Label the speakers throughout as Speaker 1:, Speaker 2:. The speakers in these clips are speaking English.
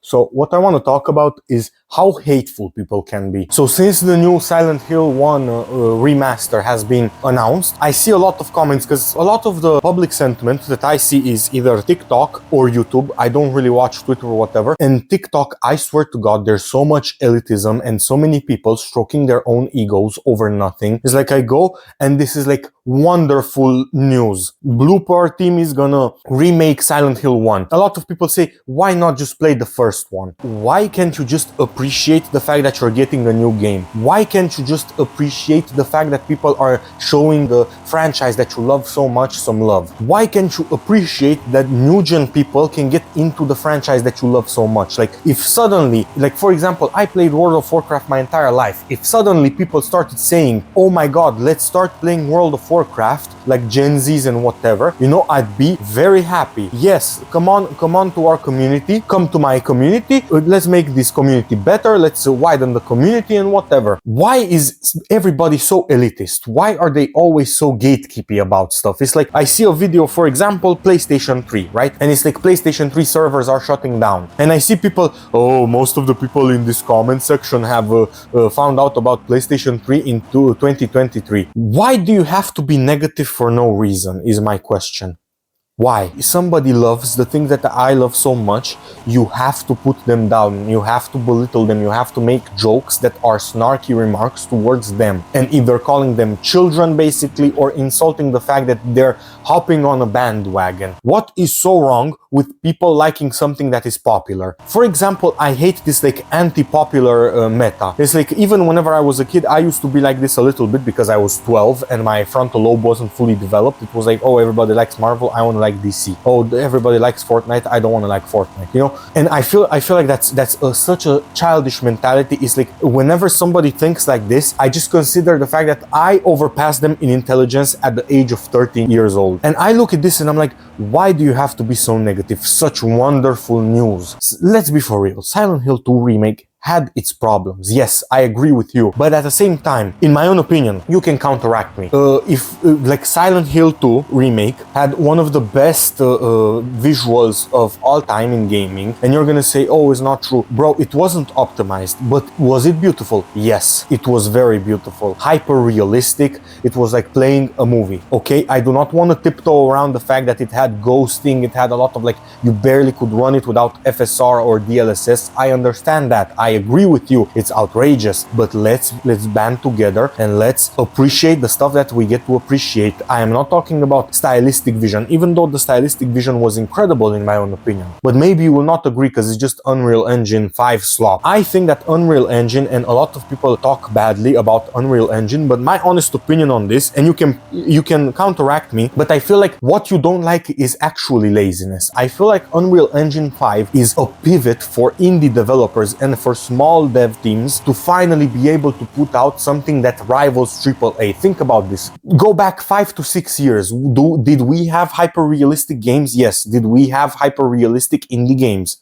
Speaker 1: So what I want to talk about is how hateful people can be. So since the new Silent Hill 1 remaster has been announced, I see a lot of comments because a lot of the public sentiment that I see is either TikTok or YouTube. I don't really watch Twitter or whatever. And TikTok, I swear to God, there's so much elitism and so many people stroking their own egos over nothing. It's like I go and this is like wonderful news. Blooper team is gonna remake Silent Hill 1. A lot of people say, why not just play the first one? Why can't you just appreciate the fact that you're getting a new game? Why can't you just appreciate the fact that people are showing the franchise that you love so much some love? Why can't you appreciate that new gen people can get into the franchise that you love so much? Like if suddenly, like for example, I played World of Warcraft my entire life. If suddenly people started saying, oh my god, let's start playing World of Warcraft, like Gen Zs and whatever, you know, I'd be very happy. Yes, come on to our community, come to my community, let's make this community better, let's widen the community and whatever. Why is everybody so elitist? Why are they always so gatekeepy about stuff? It's like I see a video, for example, PlayStation 3, right? And it's like PlayStation 3 servers are shutting down. And I see people, oh, most of the people in this comment section have found out about PlayStation 3 in 2023. Why do you have to be negative for no reason, is my question. Why? If somebody loves the thing that I love so much, you have to put them down, you have to belittle them, you have to make jokes that are snarky remarks towards them, and either calling them children basically or insulting the fact that they're hopping on a bandwagon. What is so wrong with people liking something that is popular? For example, I hate this like anti-popular meta. It's like even whenever I was a kid, I used to be like this a little bit because I was 12 and my frontal lobe wasn't fully developed. It was like, oh, everybody likes Marvel, I want to like DC. Oh, everybody likes Fortnite, I don't want to like Fortnite, you know? And I feel like that's such a childish mentality. It's like whenever somebody thinks like this, I just consider the fact that I overpassed them in intelligence at the age of 13 years old. And I look at this and I'm like, why do you have to be so negative? Such wonderful news. Let's be for real. Silent Hill 2 Remake had its problems. Yes, I agree with you. But at the same time, in my own opinion, you can counteract me. Like Silent Hill 2 Remake had one of the best visuals of all time in gaming, and you're gonna say, oh, it's not true. Bro, it wasn't optimized, but was it beautiful? Yes, it was very beautiful. Hyper realistic. It was like playing a movie. Okay, I do not want to tiptoe around the fact that it had ghosting, it had a lot of like, you barely could run it without FSR or DLSS. I understand that. I agree with you, it's outrageous, but let's band together and let's appreciate the stuff that we get to appreciate. I am not talking about stylistic vision, even though the stylistic vision was incredible in my own opinion. But maybe you will not agree because it's just Unreal Engine 5 slop. I think that Unreal Engine, and a lot of people talk badly about Unreal Engine, but my honest opinion on this, and you can counteract me, but I feel like what you don't like is actually laziness. I feel like Unreal Engine 5 is a pivot for indie developers and for small dev teams to finally be able to put out something that rivals AAA. Think about this. Go back 5 to 6 years. Did we have hyper-realistic games? Yes. Did we have hyper-realistic indie games?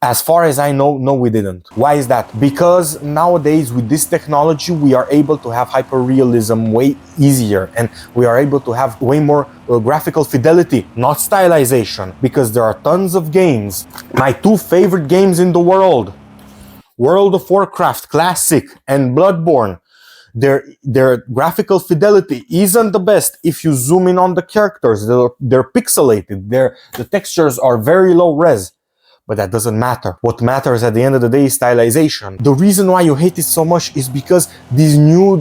Speaker 1: As far as I know, no, we didn't. Why is that? Because nowadays with this technology, we are able to have hyper-realism way easier, and we are able to have way more graphical fidelity, not stylization, because there are tons of games. My two favorite games in the world, World of Warcraft Classic and Bloodborne, their graphical fidelity isn't the best. If you zoom in on the characters, they're pixelated, the textures are very low res. But that doesn't matter. What matters at the end of the day is stylization. The reason why you hate it so much is because these new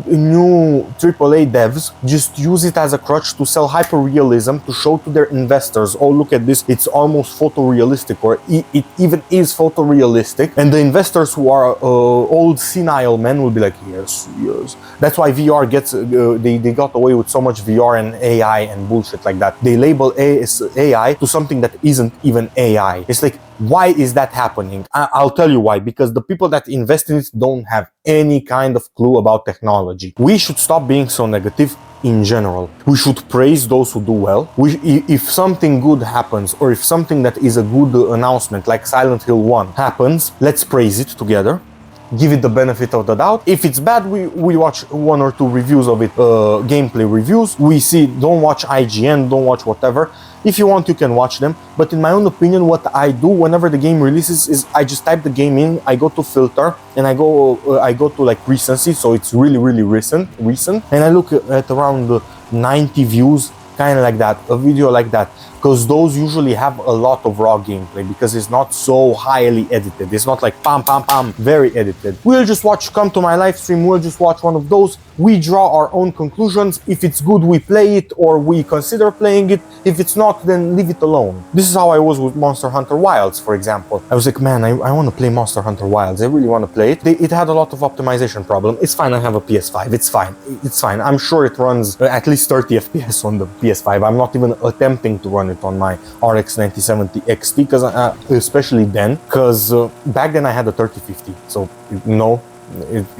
Speaker 1: AAA devs just use it as a crutch to sell hyperrealism, to show to their investors, oh, look at this, it's almost photorealistic, or it even is photorealistic. And the investors who are old senile men will be like, yes. That's why VR gets, they got away with so much VR and AI and bullshit like that. They label AI to something that isn't even AI. It's like, why is that happening? I'll tell you why. Because the people that invest in it don't have any kind of clue about technology. We should stop being so negative in general. We should praise those who do well. If something good happens, or if something that is a good announcement, like Silent Hill 1 happens, let's praise it together. Give it the benefit of the doubt. If it's bad, we watch 1 or 2 reviews of it, gameplay reviews. We see, don't watch IGN, don't watch whatever. If you want, you can watch them, but in my own opinion, what I do whenever the game releases is I just type the game in, I go to filter, and I go to like recency, so it's really recent, and I look at around 90 views, kind of like that, a video like that, because those usually have a lot of raw gameplay, because it's not so highly edited. It's not like pam pam pam, very edited. We'll just come to my live stream, we'll just watch one of those, we draw our own conclusions. If it's good, we play it, or we consider playing it. If it's not, then leave it alone. This is how I was with Monster Hunter Wilds, for example. I was like, man, I want to play Monster Hunter Wilds, I really want to play it. It had a lot of optimization problem. It's fine, I have a PS5, it's fine. I'm sure it runs at least 30 FPS on the PS5. I'm not even attempting to run it on my RX 9070 XT, because especially then, because back then I had a 3050, so no,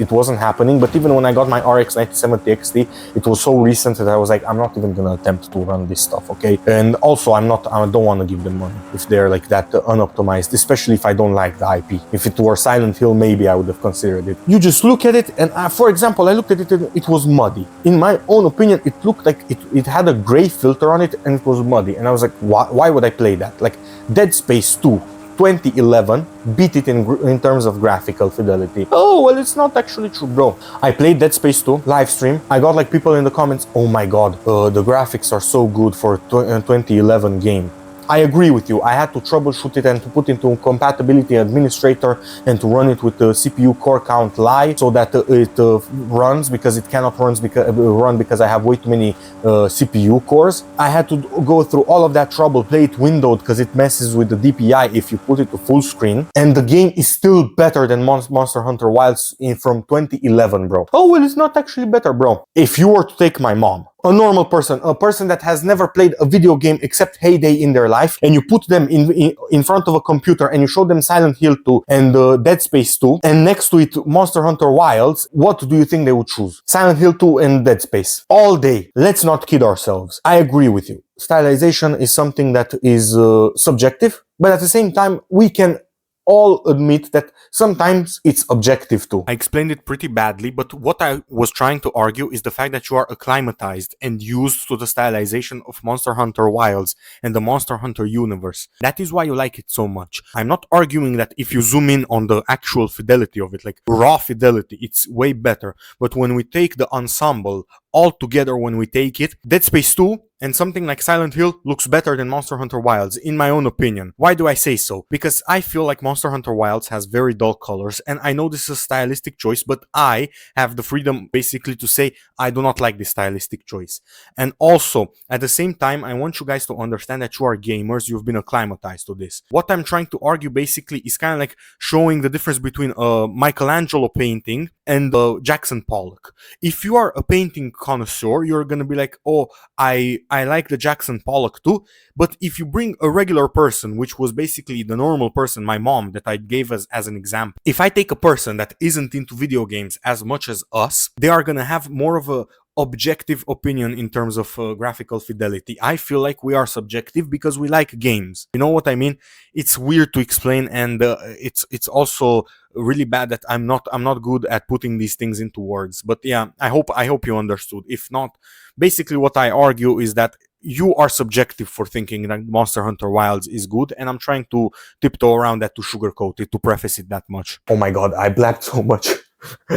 Speaker 1: it wasn't happening. But even when I got my RX 9070 XT, it was so recent that I was like, I'm not even gonna attempt to run this stuff, okay? And also, I don't want to give them money if they're like that unoptimized, especially if I don't like the IP. If it were Silent Hill, maybe I would have considered it. You just look at it, and for example, I looked at it and it was muddy. In my own opinion, it looked like it had a gray filter on it, and it was muddy. And I was like, why would I play that? Like, Dead Space 2 2011 beat it in terms of graphical fidelity. Oh, well, it's not actually true, bro. I played Dead Space 2 live stream. I got like people in the comments, oh my god, the graphics are so good for a 2011 game. I agree with you. I had to troubleshoot it and to put into compatibility administrator and to run it with the CPU core count lie, so that it runs, because it cannot run because I have way too many CPU cores. I had to go through all of that trouble, play it windowed because it messes with the DPI if you put it to full screen, and the game is still better than Monster Hunter Wilds from 2011, bro. Oh, well, it's not actually better, bro. If you were to take my mom, a normal person, a person that has never played a video game except Heyday in their life, and you put them in front of a computer and you show them Silent Hill 2 and Dead Space 2, and next to it Monster Hunter Wilds, what do you think they would choose? Silent Hill 2 and Dead Space. All day. Let's not kid ourselves. I agree with you. Stylization is something that is subjective, but at the same time, we can all admit that sometimes it's objective too. I explained it pretty badly, but what I was trying to argue is the fact that you are acclimatized and used to the stylization of Monster Hunter Wilds and the Monster Hunter universe. That is why you like it so much. I'm not arguing that if you zoom in on the actual fidelity of it, like raw fidelity, it's way better. But when we take the ensemble all together, when we take it, Dead Space 2 and something like Silent Hill looks better than Monster Hunter Wilds, in my own opinion. Why do I say so? Because I feel like Monster Hunter Wilds has very dull colors, and I know this is a stylistic choice, but I have the freedom basically to say I do not like this stylistic choice. And also, at the same time, I want you guys to understand that you are gamers, you've been acclimatized to this. What I'm trying to argue basically is kind of like showing the difference between a Michelangelo painting and Jackson Pollock. If you are a painting connoisseur, you're gonna be like, oh, I like the Jackson Pollock too. But if you bring a regular person, which was basically the normal person, my mom, that I gave as an example, if I take a person that isn't into video games as much as us, they are gonna have more of a objective opinion in terms of graphical fidelity. I feel like we are subjective because we like games. You know what I mean? It's weird to explain, and it's also really bad that I'm not good at putting these things into words. But yeah, I hope you understood. If not, basically what I argue is that you are subjective for thinking that Monster Hunter Wilds is good, and I'm trying to tiptoe around that, to sugarcoat it, to preface it that much. Oh my god, I blacked so much.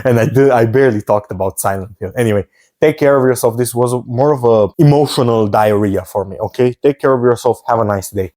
Speaker 1: And I barely talked about Silent Hill. Anyway, take care of yourself. This was more of a emotional diarrhea for me, okay? Take care of yourself. Have a nice day.